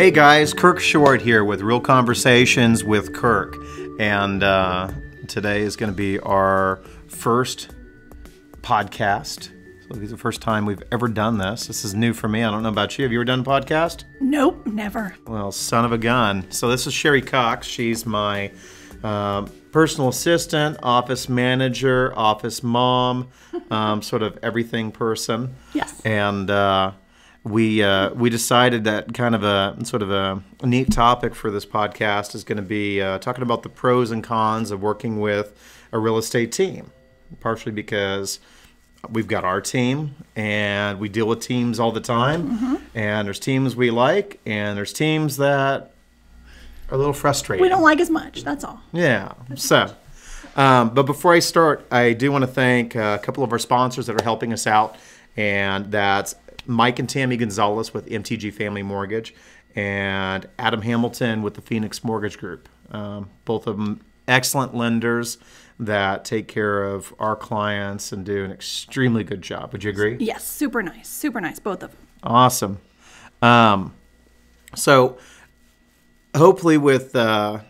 Hey guys, Kirk Short here with Real Conversations with Kirk. And today is going to be our first podcast. So it'll be the first time we've ever done this. This is new for me. I don't know about you. Have you ever done a podcast? Nope, never. Well, son of a gun. So this is Sherri Cox. She's my personal assistant, office manager, office mom, sort of everything person. Yes. And we decided that kind of a neat topic for this podcast is going to be talking about the pros and cons of working with a real estate team. Partially because we've got our team and we deal with teams all the time. Mm-hmm. And there's teams we like and there's teams that are a little frustrating. We don't like as much, that's all. Yeah. But before I start, I do want to thank a couple of our sponsors that are helping us out. And that's Mike and Tammy Gonzalez with MTG Family Mortgage and Adam Hamilton with the Phoenix Mortgage Group. Both of them excellent lenders that take care of our clients and do an extremely good job. Would you agree? Yes, super nice, both of them. Awesome. So hopefully with the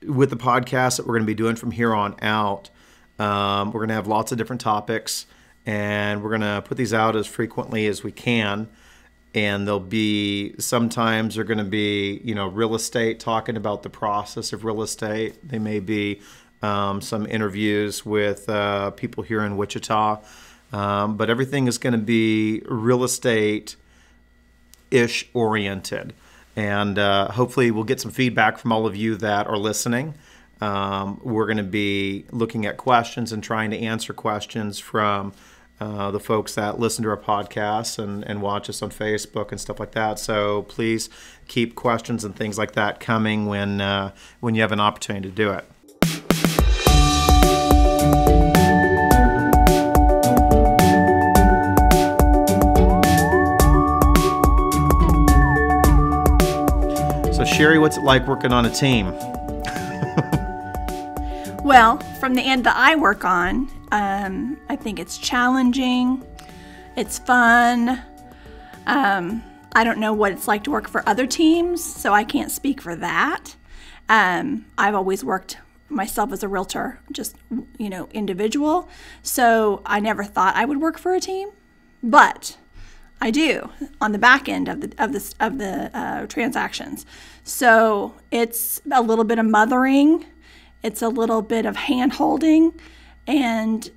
podcast that we're going to be doing from here on out, we're going to have lots of different topics. And we're going to put these out as frequently as we can. And there'll be, sometimes they're going to be, real estate, talking about the process of real estate. They may be some interviews with people here in Wichita. But everything is going to be real estate-ish oriented. And hopefully we'll get some feedback from all of you that are listening. We're going to be looking at questions and trying to answer questions from the folks that listen to our podcasts and watch us on Facebook and stuff like that. So please keep questions and things like that coming when you have an opportunity to do it. So Sherri, what's it like working on a team? Well, from the end that I work on, I think it's challenging, it's fun. I don't know what it's like to work for other teams, so I can't speak for that. I've always worked myself as a realtor, just, individual, so I never thought I would work for a team, but I do on the back end of the transactions. So it's a little bit of mothering. It's a little bit of hand-holding and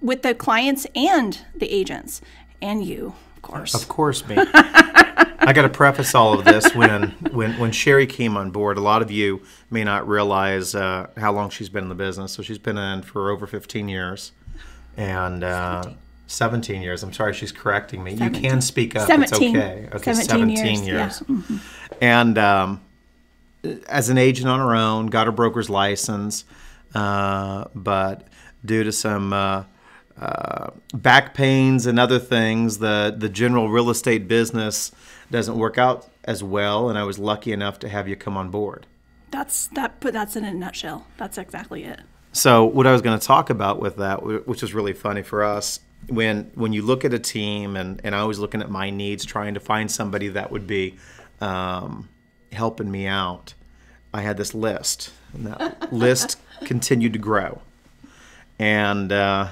with the clients and the agents and you, of course. Of course, me. I got to preface all of this. When Sherri came on board, a lot of you may not realize how long she's been in the business. So she's been in for over 15 years and 17 years. I'm sorry, she's correcting me. 17. You can speak up. 17. It's okay. Okay, 17 years. Yeah. Mm-hmm. And as an agent on her own, got her broker's license, but due to some back pains and other things, the general real estate business doesn't work out as well, and I was lucky enough to have you come on board. That's in a nutshell. That's exactly it. So what I was going to talk about with that, which is really funny for us, when you look at a team, and I was looking at my needs, trying to find somebody that would be helping me out, I had this list, and that list continued to grow. And what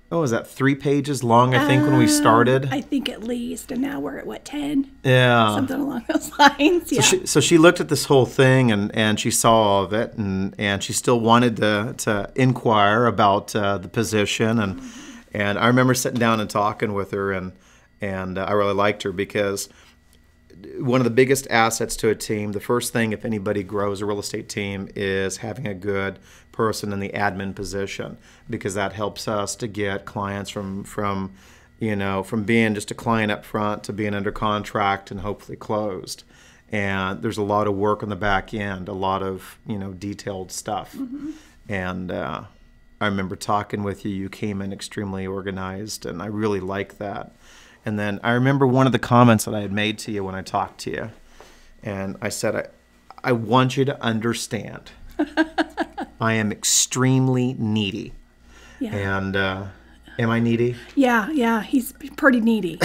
was that, 3 pages long, I think, when we started? I think at least, and now we're at, 10? Yeah. Something along those lines, yeah. So she looked at this whole thing, and she saw all of it, and she still wanted to inquire about the position, and I remember sitting down and talking with her, and I really liked her because one of the biggest assets to a team, the first thing if anybody grows a real estate team, is having a good person in the admin position, because that helps us to get clients from being just a client up front to being under contract and hopefully closed. And there's a lot of work on the back end, a lot of detailed stuff. Mm-hmm. And I remember talking with you. You came in extremely organized, and I really like that. And then I remember one of the comments that I had made to you when I talked to you. And I said, I want you to understand, I am extremely needy. Yeah. And am I needy? Yeah, he's pretty needy.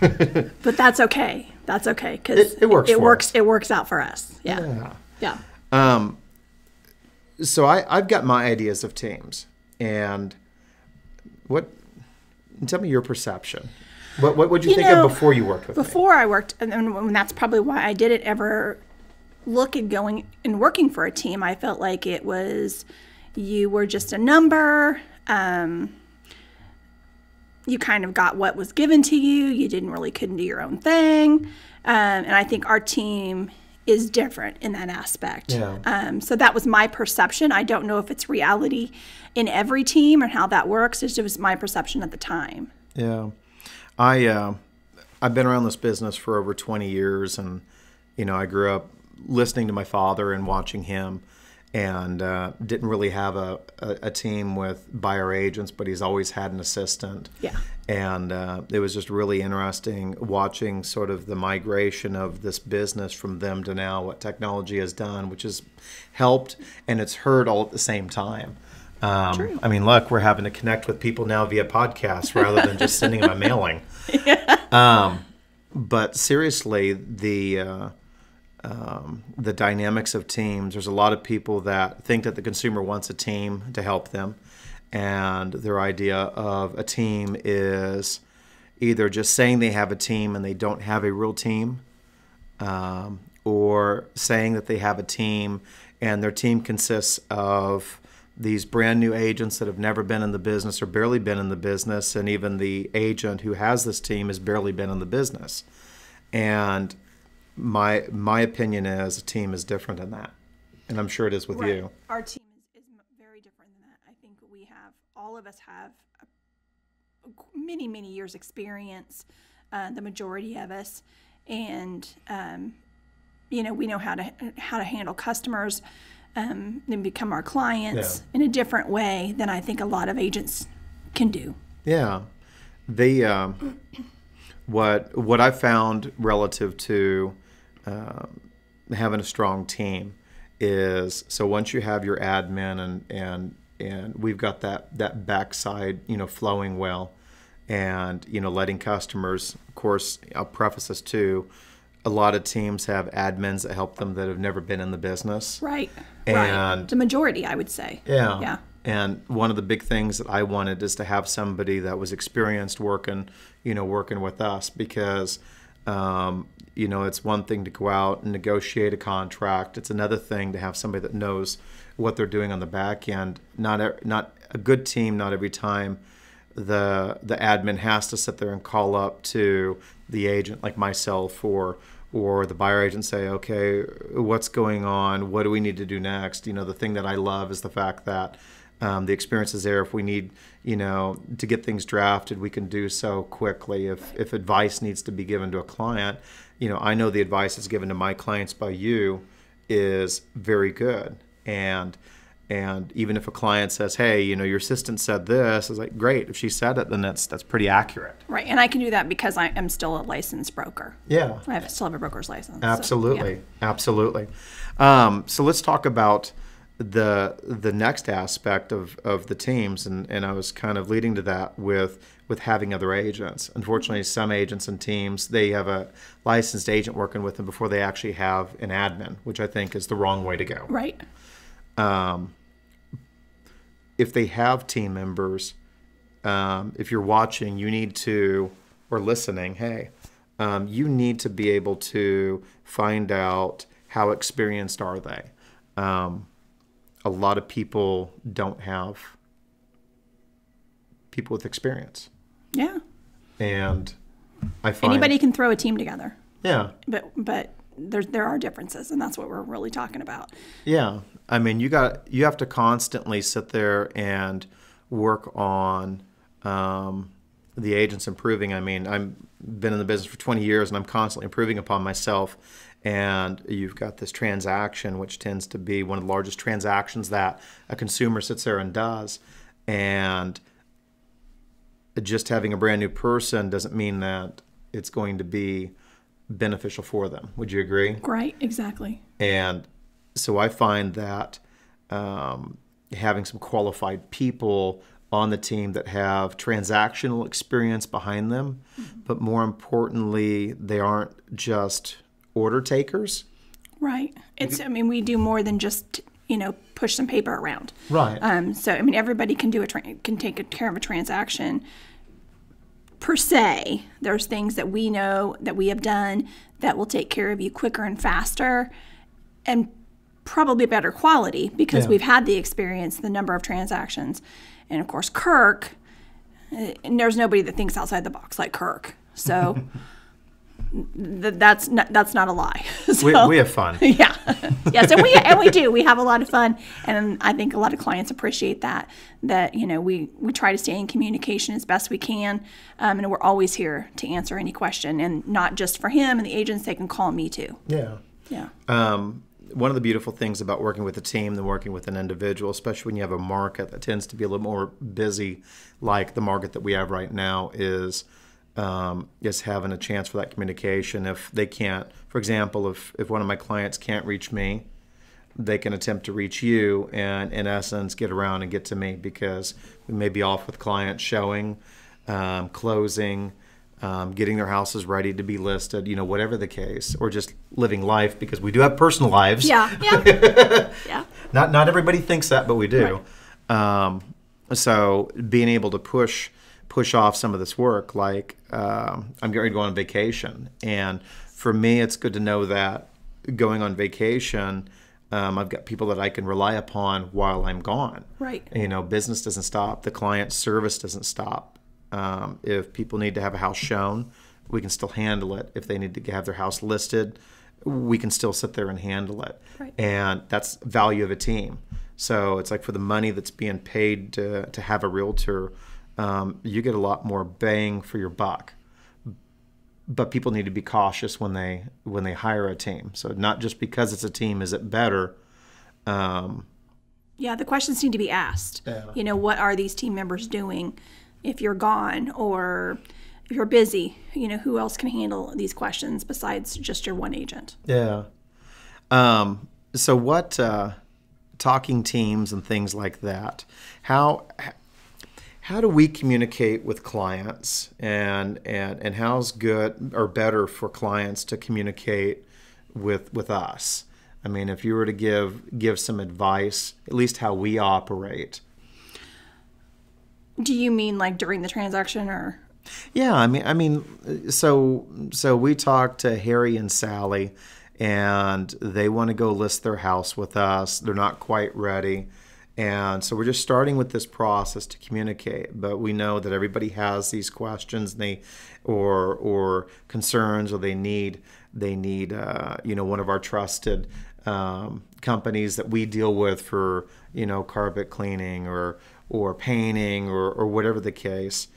But that's okay. that's okay because It works for us. It works out for us. Yeah. So I've got my ideas of teams, and tell me your perception. What would you think of before you worked with me? Before I worked, and that's probably why I didn't ever look at going and working for a team. I felt like it was, you were just a number. You kind of got what was given to you. You couldn't do your own thing. And I think our team is different in that aspect. Yeah. So that was my perception. I don't know if it's reality in every team or how that works. It was my perception at the time. Yeah. I've been around this business for over 20 years, and I grew up listening to my father and watching him, and didn't really have a team with buyer agents, but he's always had an assistant. Yeah. And it was just really interesting watching sort of the migration of this business from them to now, what technology has done, which has helped and it's hurt all at the same time. True. I mean, look, we're having to connect with people now via podcasts rather than just sending them a mailing. Yeah. But seriously, the dynamics of teams, there's a lot of people that think that the consumer wants a team to help them. And their idea of a team is either just saying they have a team and they don't have a real team, or saying that they have a team and their team consists of these brand new agents that have never been in the business or barely been in the business, and even the agent who has this team has barely been in the business. And my opinion is a team is different than that, and I'm sure it is with you. Our team is very different than that. I think all of us have many years experience, the majority of us, and we know how to handle customers, and become our clients in a different way than I think a lot of agents can do. Yeah, they what I found relative to having a strong team is, so once you have your admin and we've got that backside flowing well, and letting customers, of course, I'll preface this too, a lot of teams have admins that help them that have never been in the business. Right. And the majority, I would say. Yeah. And one of the big things that I wanted is to have somebody that was experienced working with us, because it's one thing to go out and negotiate a contract. It's another thing to have somebody that knows what they're doing on the back end. Not a good team, not every time the admin has to sit there and call up to the agent like myself or the buyer agent, say, okay, what's going on? What do we need to do next? The thing that I love is the fact that the experience is there. If we need, to get things drafted, we can do so quickly. If advice needs to be given to a client, I know the advice that's given to my clients by you is very good. And even if a client says, hey, your assistant said this, it's like, great. If she said it, then that's pretty accurate. Right. And I can do that because I am still a licensed broker. Yeah. Still have a broker's license. Absolutely. So, yeah. Absolutely. So let's talk about the next aspect of the teams, and I was kind of leading to that with having other agents. Unfortunately, some agents and teams, they have a licensed agent working with them before they actually have an admin, which I think is the wrong way to go. Right. If they have team members, if you're watching, you need to, or listening, hey, you need to be able to find out how experienced are they. A lot of people don't have people with experience. Yeah. And I find anybody can throw a team together. Yeah. But there are differences, and that's what we're really talking about. Yeah. I mean, you have to constantly sit there and work on the agents improving. I mean, I've been in the business for 20 years, and I'm constantly improving upon myself. And you've got this transaction, which tends to be one of the largest transactions that a consumer sits there and does. And just having a brand new person doesn't mean that it's going to be beneficial for them. Would you agree? Right, exactly. And so I find that having some qualified people on the team that have transactional experience behind them, but more importantly, they aren't just order takers. Right. I mean, we do more than just, push some paper around. Right. So, I mean, everybody can can take care of a transaction per se. There's things that we know that we have done that will take care of you quicker and faster and probably better quality because we've had the experience, the number of transactions. And of course, Kirk, and there's nobody that thinks outside the box like Kirk. So that's not a lie. So, we have fun. Yeah. Yes, and we do. We have a lot of fun, and I think a lot of clients appreciate that we try to stay in communication as best we can, and we're always here to answer any question, and not just for him and the agents. They can call me too. Yeah. Yeah. One of the beautiful things about working with a team than working with an individual, especially when you have a market that tends to be a little more busy, like the market that we have right now, is having a chance for that communication. If they can't, for example, if one of my clients can't reach me, they can attempt to reach you and, in essence, get around and get to me because we may be off with clients showing, closing, getting their houses ready to be listed, whatever the case, or just living life because we do have personal lives. Yeah. Yeah. Not everybody thinks that, but we do. Right. So being able to push off some of this work, like I'm getting ready to go on vacation, and for me, it's good to know that going on vacation, I've got people that I can rely upon while I'm gone. Right. Business doesn't stop. The client service doesn't stop. If people need to have a house shown, we can still handle it. If they need to have their house listed, we can still sit there and handle it. Right. And that's value of a team. So it's like for the money that's being paid to have a realtor, you get a lot more bang for your buck. But people need to be cautious when they hire a team. So not just because it's a team is it better. The questions need to be asked. Yeah. What are these team members doing if you're gone, or if you're busy? Who else can handle these questions besides just your one agent? Yeah. So what talking teams and things like that? How do we communicate with clients, and how's good or better for clients to communicate with us? I mean, if you were to give some advice, at least how we operate. Do you mean like during the transaction, or? Yeah, I mean, so we talked to Harry and Sally, and they want to go list their house with us. They're not quite ready. And so we're just starting with this process to communicate, but we know that everybody has these questions, or concerns, or they need one of our trusted companies that we deal with for carpet cleaning or painting or whatever the case.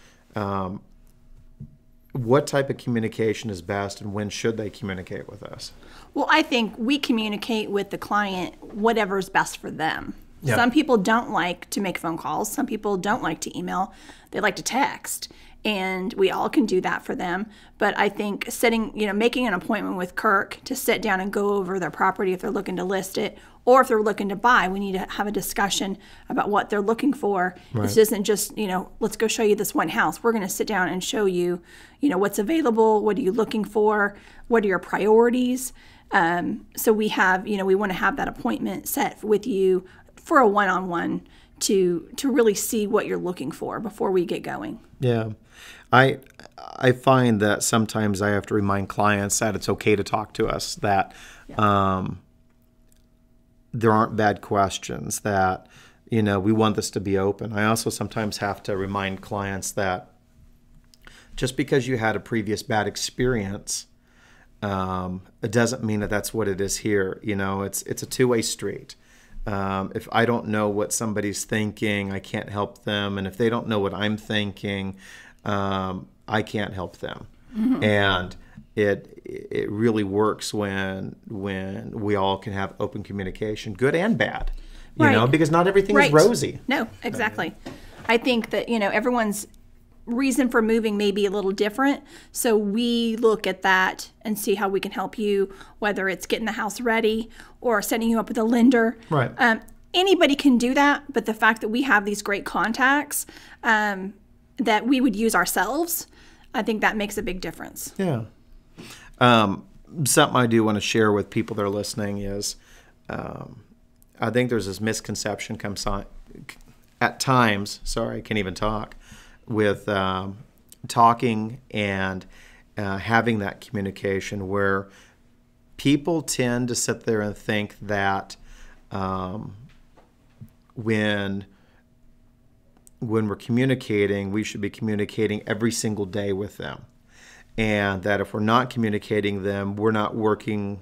What type of communication is best, and when should they communicate with us? Well, I think we communicate with the client whatever's best for them. Yeah. Some people don't like to make phone calls. Some people don't like to email. They like to text. And we all can do that for them. But I think making an appointment with Kirk to sit down and go over their property if they're looking to list it, or if they're looking to buy, we need to have a discussion about what they're looking for. Right. This isn't just, let's go show you this one house. We're going to sit down and show you, what's available. What are you looking for? What are your priorities? So we have, we want to have that appointment set with you for a one-on-one to really see what you're looking for before we get going. Yeah. I find that sometimes I have to remind clients that it's okay to talk to us, that there aren't bad questions, that we want this to be open. I also sometimes have to remind clients that just because you had a previous bad experience, it doesn't mean that that's what it is here. It's a two-way street. If I don't know what somebody's thinking, I can't help them. And if they don't know what I'm thinking, I can't help them. Mm-hmm. And it really works when we all can have open communication, good and bad, because not everything is rosy. No, exactly. I think that, everyone's reason for moving may be a little different. So we look at that and see how we can help you, whether it's getting the house ready or setting you up with a lender. Right. anybody can do that, but the fact that we have these great contacts that we would use ourselves, I think that makes a big difference. Yeah. Something I do want to share with people that are listening is I think there's this misconception comes on at times, sorry, I can't even talk, with talking and having that communication where people tend to sit there and think that when we're communicating, we should be communicating every single day with them. And that if we're not communicating them, we're not working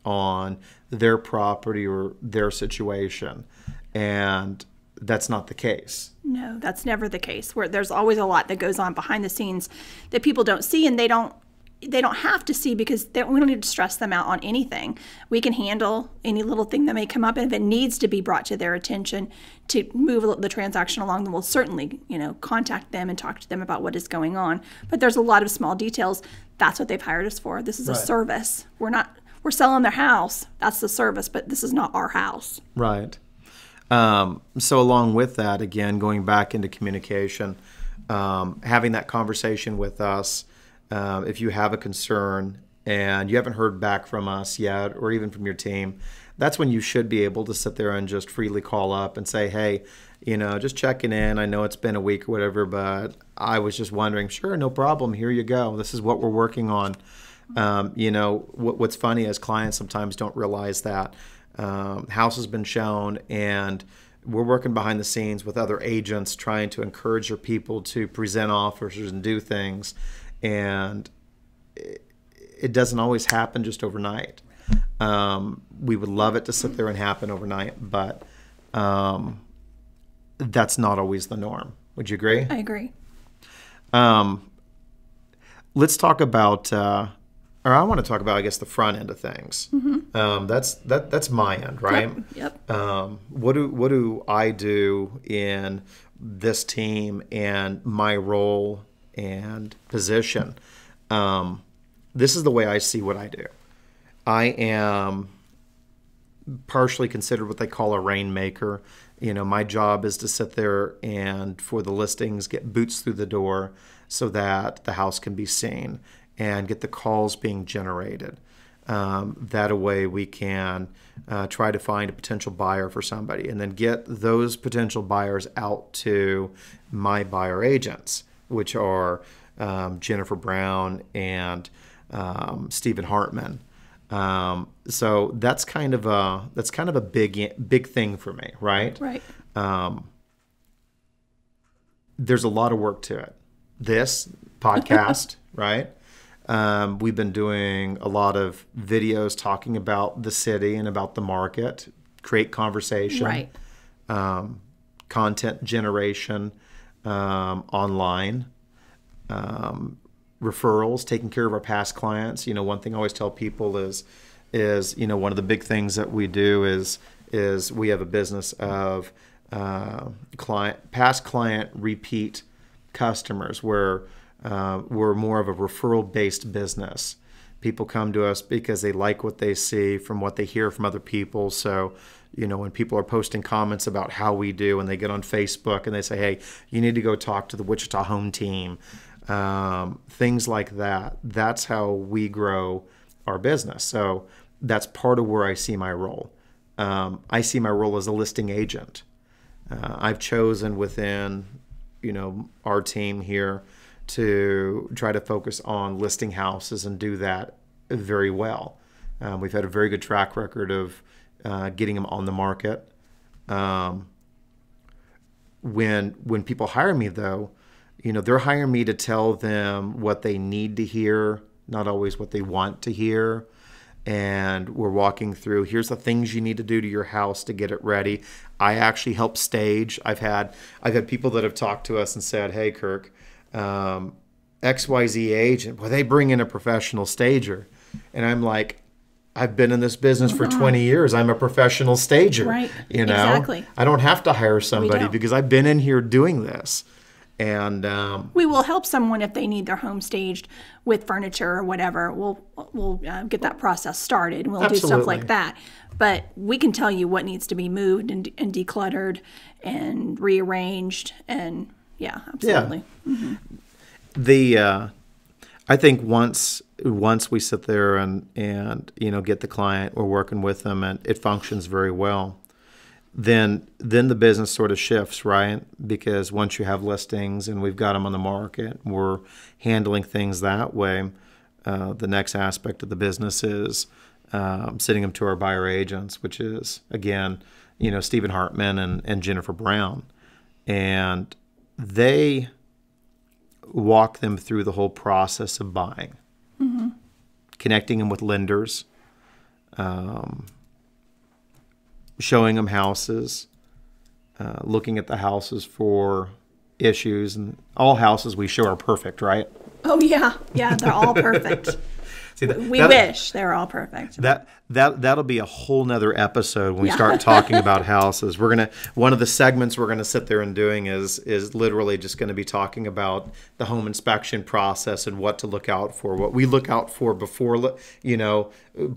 on their property or their situation. And that's not the case. No, that's never the case. Where there's always a lot that goes on behind the scenes that people don't see, and they don't have to see, because we don't need to stress them out on anything. We can handle any little thing that may come up, and if it needs to be brought to their attention to move the transaction along, then we'll certainly, contact them and talk to them about what is going on. But there's a lot of small details. That's what they've hired us for. This is a service. We're selling their house. That's the service, but this is not our house. Right. So along with that, again, going back into communication, having that conversation with us. If you have a concern and you haven't heard back from us yet, or even from your team, that's when you should be able to sit there and just freely call up and say, hey, just checking in. I know it's been a week or whatever, but I was just wondering. Sure, no problem. Here you go. This is what we're working on. What's funny is clients sometimes don't realize that house has been shown, and we're working behind the scenes with other agents trying to encourage your people to present offers and do things. And it doesn't always happen just overnight. We would love it to sit there and happen overnight, but that's not always the norm. Would you agree? I agree. Let's talk about, or I want to talk about, I guess, the front end of things. Mm-hmm. That's my end, right? Yep. What do I do in this team and my role and position? This is the way I see what I do. I am partially considered what they call a rainmaker. My job is to sit there and for the listings get boots through the door so that the house can be seen and get the calls being generated. That way we can try to find a potential buyer for somebody and then get those potential buyers out to my buyer agents, which are Jennifer Brown and Stephen Hartman. So that's kind of a big thing for me, right? Right. There's a lot of work to it. This podcast, right? We've been doing a lot of videos talking about the city and about the market, create conversation, right? Content generation, online. Referrals, taking care of our past clients. One thing I always tell people is one of the big things that we do is we have a business of past client repeat customers, where we're more of a referral-based business. People come to us because they like what they see from what they hear from other people. So, when people are posting comments about how we do, and they get on Facebook and they say, hey, you need to go talk to the Wichita Home Team, things like that. That's how we grow our business. So that's part of where I see my role. I see my role as a listing agent. I've chosen within, our team here to try to focus on listing houses and do that very well. We've had a very good track record of getting them on the market. When people hire me, though, they're hiring me to tell them what they need to hear, not always what they want to hear. And we're walking through, here's the things you need to do to your house to get it ready. I actually help stage. I've had people that have talked to us and said, hey, Kirk, XYZ agent, well, they bring in a professional stager. And I'm like, I've been in this business for 20 years. I'm a professional stager. Right. You know, exactly. I don't have to hire somebody because I've been in here doing this. And we will help someone if they need their home staged with furniture or whatever. We'll get that process started, and we'll do stuff like that. But we can tell you what needs to be moved and decluttered and rearranged, and yeah, absolutely. Yeah. Mm-hmm. I think once we sit there and get the client, we're working with them, and it functions very well. Then the business sort of shifts, right? Because once you have listings and we've got them on the market, we're handling things that way. The next aspect of the business is sending them to our buyer agents, which is, again, Stephen Hartman and Jennifer Brown. And they walk them through the whole process of buying, mm-hmm. connecting them with lenders, showing them houses, looking at the houses for issues. And all houses we show are perfect, right? Oh, yeah. Yeah, they're all perfect. See, we wish they were all perfect. That'll be a whole nother episode when we start talking about houses. One of the segments we're gonna sit there and doing is literally just going to be talking about the home inspection process and what to look out for, what we look out for before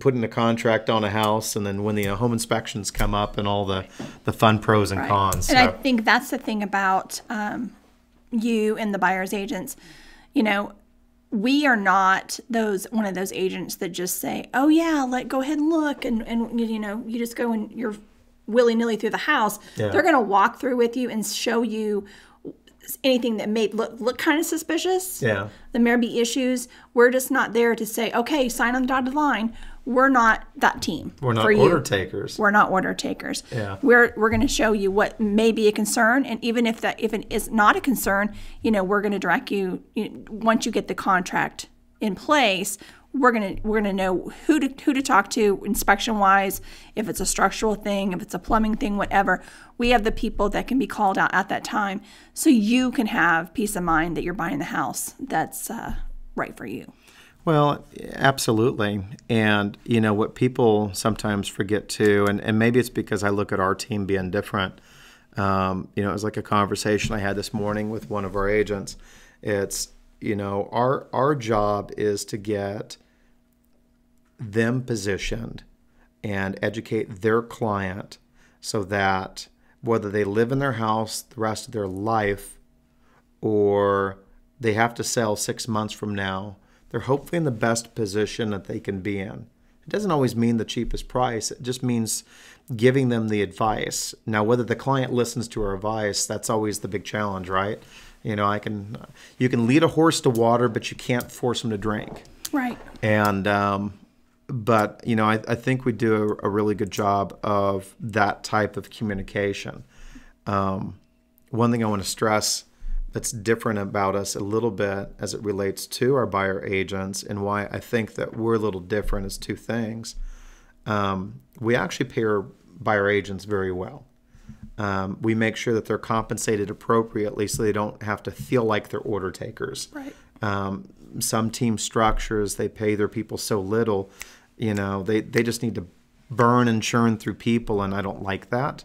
putting a contract on a house, and then when the home inspections come up and all the fun pros and cons. And I think that's the thing about you and the buyer's agents. We are not one of those agents that just say, "Oh yeah, go ahead and look," and you just go and you're willy-nilly through the house. Yeah. They're going to walk through with you and show you anything that may look kind of suspicious. Yeah, there may be issues. We're just not there to say, "Okay, sign on the dotted line." We're not that team. We're not order takers. We're not order takers. Yeah. We're going to show you what may be a concern, and even if it is not a concern, we're going to direct you. Once you get the contract in place, we're gonna know who to talk to inspection wise. If it's a structural thing, if it's a plumbing thing, whatever, we have the people that can be called out at that time, so you can have peace of mind that you're buying the house that's right for you. Well, absolutely. And, what people sometimes forget too, and maybe it's because I look at our team being different. It was like a conversation I had this morning with one of our agents. It's, our job is to get them positioned and educate their client so that whether they live in their house the rest of their life or they have to sell 6 months from now, they're hopefully in the best position that they can be in. It doesn't always mean the cheapest price. It just means giving them the advice. Now, whether the client listens to our advice, that's always the big challenge, right? You can lead a horse to water, but you can't force him to drink. Right. And, but I think we do a really good job of that type of communication. One thing I want to stress that's different about us a little bit as it relates to our buyer agents, and why I think that we're a little different, is two things. We actually pay our buyer agents very well. We make sure that they're compensated appropriately so they don't have to feel like they're order takers. Right. Some team structures, they pay their people so little, they just need to burn and churn through people, and I don't like that.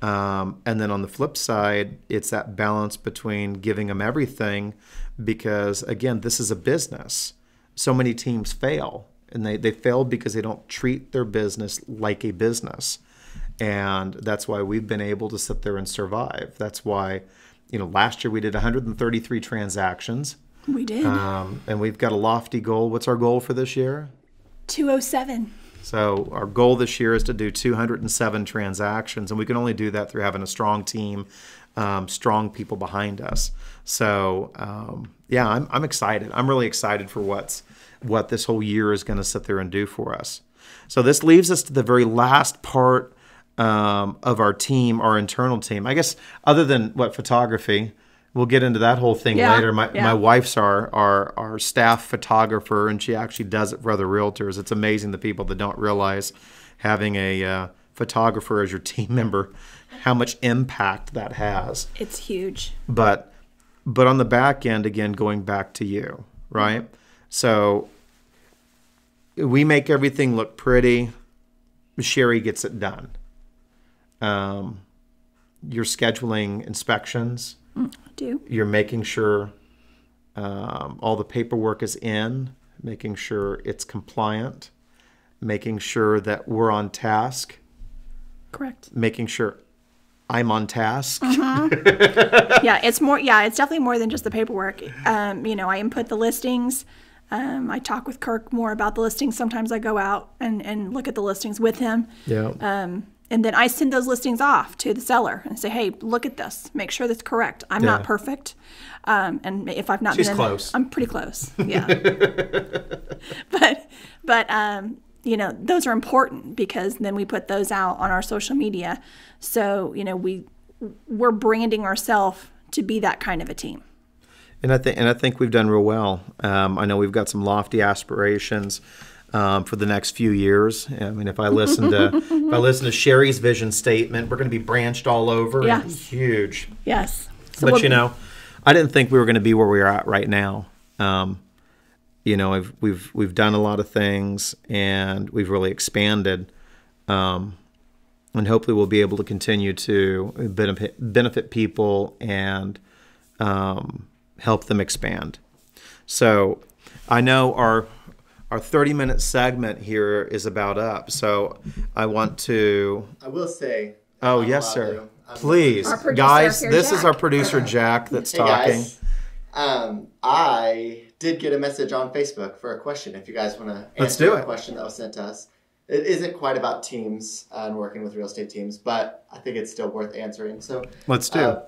And then on the flip side, it's that balance between giving them everything, because, again, this is a business. So many teams fail, and they fail because they don't treat their business like a business. And that's why we've been able to sit there and survive. That's why, last year we did 133 transactions. We did. And we've got a lofty goal. What's our goal for this year? 207. So our goal this year is to do 207 transactions, and we can only do that through having a strong team, strong people behind us. So I'm excited. I'm really excited for what this whole year is going to sit there and do for us. So this leaves us to the very last part of our team, our internal team. I guess other than photography. We'll get into that whole thing later. My wife's our staff photographer, and she actually does it for other realtors. It's amazing the people that don't realize having a photographer as your team member, how much impact that has. It's huge. But on the back end, again, going back to you, right? So we make everything look pretty. Sherri gets it done. You're scheduling inspections. Do. You're making sure all the paperwork is in, making sure it's compliant, making sure that we're on task, Correct. making sure I'm on task. Yeah, it's more. Yeah, it's definitely more than just the paperwork. I input the listings. I talk with Kirk more about the listings. Sometimes I go out and look at the listings with him. Yeah. And then I send those listings off to the seller and say, hey, look at this. Make sure that's correct. I'm not perfect. And if I've not She's been, close. I'm pretty close. Yeah. but those are important because then we put those out on our social media. So, we're branding ourselves to be that kind of a team. And I think we've done real well. I know we've got some lofty aspirations for the next few years. I mean, if I listen to Sherri's vision statement, we're going to be branched all over. Yes. And huge. Yes. So But I didn't think we were going to be where we are at right now. We've done a lot of things and we've really expanded. And hopefully we'll be able to continue to benefit people and help them expand. So I know our 30-minute segment here is about up. So I will say. Oh, yes, sir. Please. Guys, this is our producer, Jack, that's talking. Guys, I did get a message on Facebook for a question. If you guys want to answer a question that was sent to us. It isn't quite about teams and working with real estate teams, but I think it's still worth answering. So let's do.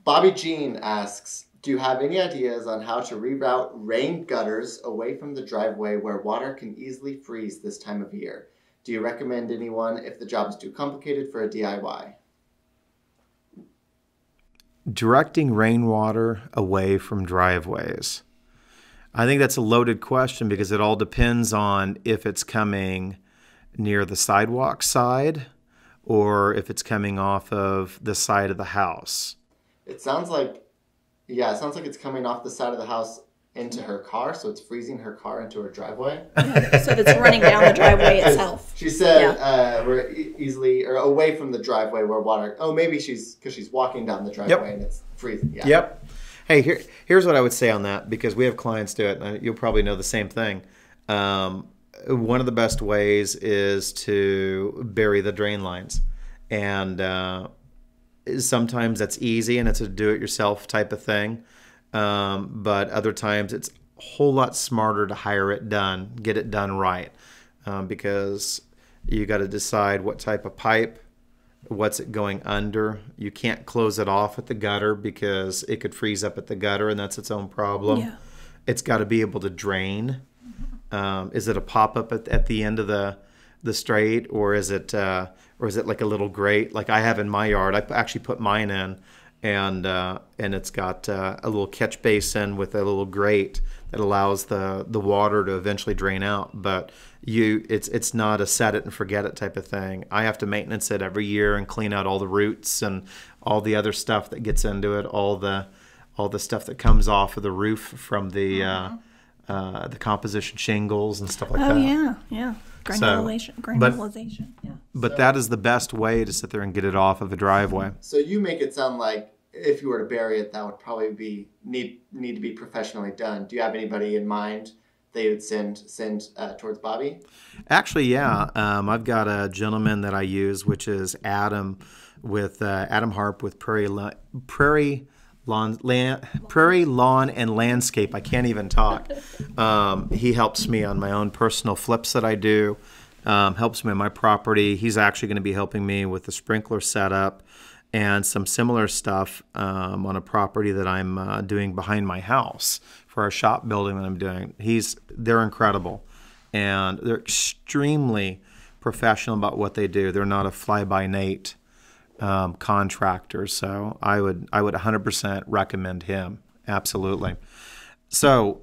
Bobby Jean asks, do you have any ideas on how to reroute rain gutters away from the driveway where water can easily freeze this time of year? Do you recommend anyone if the job is too complicated for a DIY? Directing rainwater away from driveways. I think that's a loaded question because it all depends on if it's coming near the sidewalk side or if it's coming off of the side of the house. It sounds like it's coming off the side of the house into her car, so it's freezing her car into her driveway. So it's running down the driveway itself. She said we're easily or away from the driveway where water. Oh, maybe because she's walking down the driveway and it's freezing. Yeah. Yep. Hey, here's what I would say on that because we have clients do it, and you'll probably know the same thing. One of the best ways is to bury the drain lines, and sometimes that's easy and it's a do-it-yourself type of thing. But other times it's a whole lot smarter to hire it done, get it done right, because you got to decide what type of pipe, what's it going under. You can't close it off at the gutter because it could freeze up at the gutter, and that's its own problem. Yeah. It's got to be able to drain. Is it a pop-up at the end of the straight, or is it like a little grate like I have in my yard? I actually put mine in. And it's got a little catch basin with a little grate that allows the water to eventually drain out. But it's not a set it and forget it type of thing. I have to maintenance it every year and clean out all the roots and all the other stuff that gets into it, all the stuff that comes off of the roof from the composition shingles and stuff like that. Oh yeah. Granulation. But that is the best way to sit there and get it off of a driveway. So you make it sound like if you were to bury it, that would probably need to be professionally done. Do you have anybody in mind that you would send towards Bobby? Actually, yeah. I've got a gentleman that I use, which is Adam Harp with Prairie Lawn and Landscape. I can't even talk. He helps me on my own personal flips that I do. Helps me on my property. He's actually going to be helping me with the sprinkler setup and some similar stuff on a property that I'm doing behind my house for our shop building that I'm doing. They're incredible, and they're extremely professional about what they do. They're not a fly-by-night contractor, so I would 100% recommend him. Absolutely. So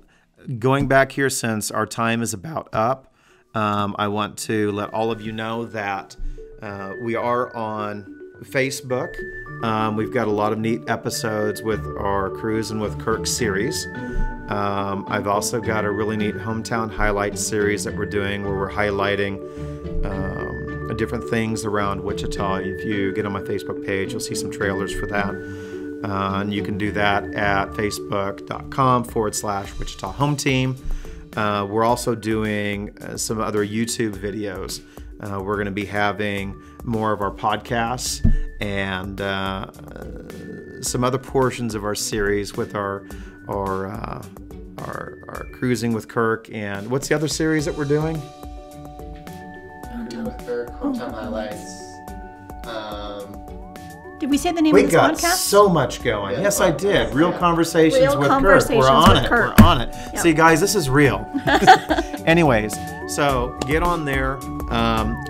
going back here, since our time is about up, I want to let all of you know that we are on Facebook. We've got a lot of neat episodes with our Cruising with Kirk series. I've also got a really neat hometown highlight series that we're doing where we're highlighting different things around Wichita. If you get on my Facebook page, you'll see some trailers for that. And you can do that at facebook.com/Wichita Home Team. We're also doing some other YouTube videos. We're going to be having more of our podcasts and some other portions of our series with our Cruising with Kirk. And what's the other series that we're doing? Cruising with Kirk, Hometown Highlights. Did we say the name We of this got podcast? so much going. Yeah, Yes, I did. Real yeah. Conversations Real with Conversations Kirk. We're on with it. Kirk. We're on it. Yep. See, guys, this is real. Anyways, so get on there.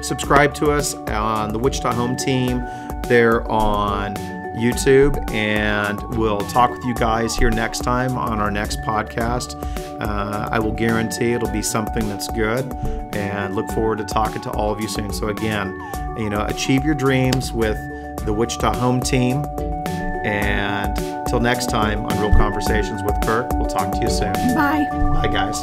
Subscribe to us on the Wichita Home Team. They're on YouTube, and we'll talk with you guys here next time on our next podcast. I will guarantee it'll be something that's good, and look forward to talking to all of you soon. So again, achieve your dreams with the Wichita Home Team. And till next time on Real Conversations with Kirk, we'll talk to you soon. Bye. Bye, guys.